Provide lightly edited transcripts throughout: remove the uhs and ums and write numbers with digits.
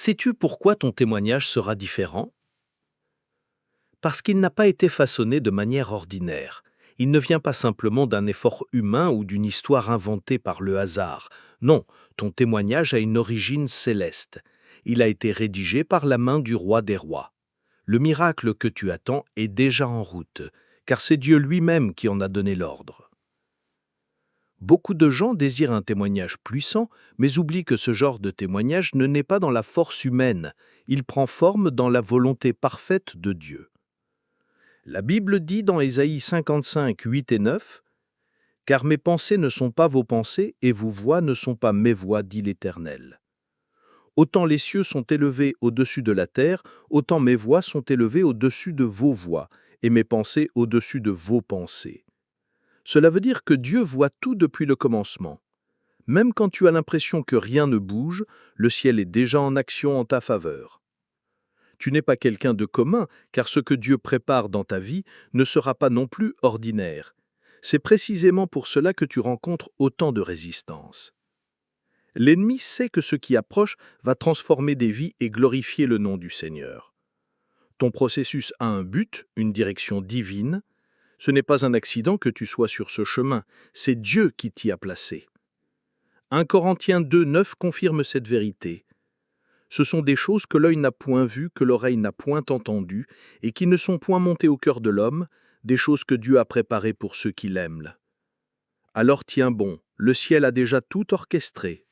Sais-tu pourquoi ton témoignage sera différent? Parce qu'il n'a pas été façonné de manière ordinaire. Il ne vient pas simplement d'un effort humain ou d'une histoire inventée par le hasard. Non, ton témoignage a une origine céleste. Il a été rédigé par la main du roi des rois. Le miracle que tu attends est déjà en route, car c'est Dieu lui-même qui en a donné l'ordre. Beaucoup de gens désirent un témoignage puissant, mais oublient que ce genre de témoignage ne naît pas dans la force humaine. Il prend forme dans la volonté parfaite de Dieu. La Bible dit dans Ésaïe 55, 8 et 9, « Car mes pensées ne sont pas vos pensées, et vos voix ne sont pas mes voix, dit l'Éternel. Autant les cieux sont élevés au-dessus de la terre, autant mes voix sont élevées au-dessus de vos voix, et mes pensées au-dessus de vos pensées. » Cela veut dire que Dieu voit tout depuis le commencement. Même quand tu as l'impression que rien ne bouge, le ciel est déjà en action en ta faveur. Tu n'es pas quelqu'un de commun, car ce que Dieu prépare dans ta vie ne sera pas non plus ordinaire. C'est précisément pour cela que tu rencontres autant de résistance. L'ennemi sait que ce qui approche va transformer des vies et glorifier le nom du Seigneur. Ton processus a un but, une direction divine. Ce n'est pas un accident que tu sois sur ce chemin, c'est Dieu qui t'y a placé. 1 Corinthiens 2, 9 confirme cette vérité. Ce sont des choses que l'œil n'a point vues, que l'oreille n'a point entendues, et qui ne sont point montées au cœur de l'homme, des choses que Dieu a préparées pour ceux qui l'aiment. Alors tiens bon, le ciel a déjà tout orchestré.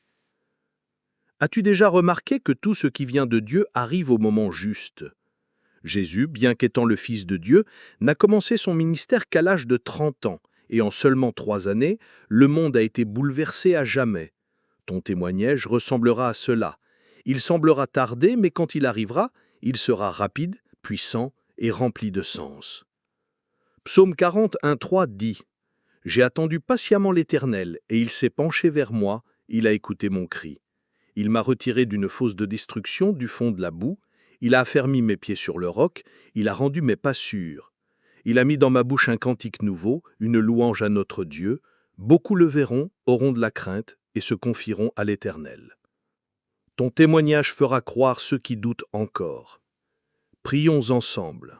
As-tu déjà remarqué que tout ce qui vient de Dieu arrive au moment juste? Jésus, bien qu'étant le Fils de Dieu, n'a commencé son ministère qu'à l'âge de 30 ans, et en seulement 3 années, le monde a été bouleversé à jamais. Ton témoignage ressemblera à cela. Il semblera tarder, mais quand il arrivera, il sera rapide, puissant et rempli de sens. Psaume 40, 1, 3 dit « J'ai attendu patiemment l'Éternel, et il s'est penché vers moi, il a écouté mon cri. Il m'a retiré d'une fosse de destruction, du fond de la boue. Il a affermi mes pieds sur le roc, il a rendu mes pas sûrs. Il a mis dans ma bouche un cantique nouveau, une louange à notre Dieu. Beaucoup le verront, auront de la crainte et se confieront à l'Éternel. » Ton témoignage fera croire ceux qui doutent encore. Prions ensemble.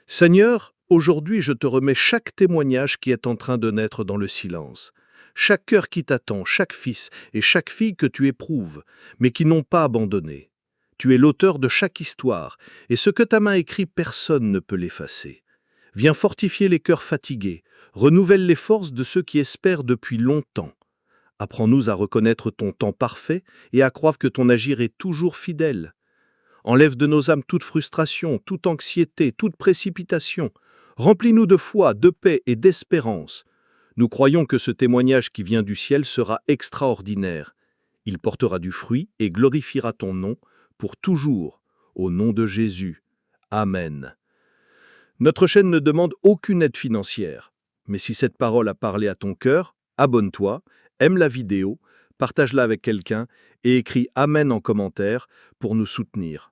Seigneur, aujourd'hui je te remets chaque témoignage qui est en train de naître dans le silence. Chaque cœur qui t'attend, chaque fils et chaque fille que tu éprouves, mais qui n'ont pas abandonné. Tu es l'auteur de chaque histoire, et ce que ta main écrit, personne ne peut l'effacer. Viens fortifier les cœurs fatigués, renouvelle les forces de ceux qui espèrent depuis longtemps. Apprends-nous à reconnaître ton temps parfait et à croire que ton agir est toujours fidèle. Enlève de nos âmes toute frustration, toute anxiété, toute précipitation. Remplis-nous de foi, de paix et d'espérance. Nous croyons que ce témoignage qui vient du ciel sera extraordinaire. Il portera du fruit et glorifiera ton nom pour toujours, au nom de Jésus. Amen. Notre chaîne ne demande aucune aide financière. Mais si cette parole a parlé à ton cœur, abonne-toi, aime la vidéo, partage-la avec quelqu'un et écris Amen en commentaire pour nous soutenir.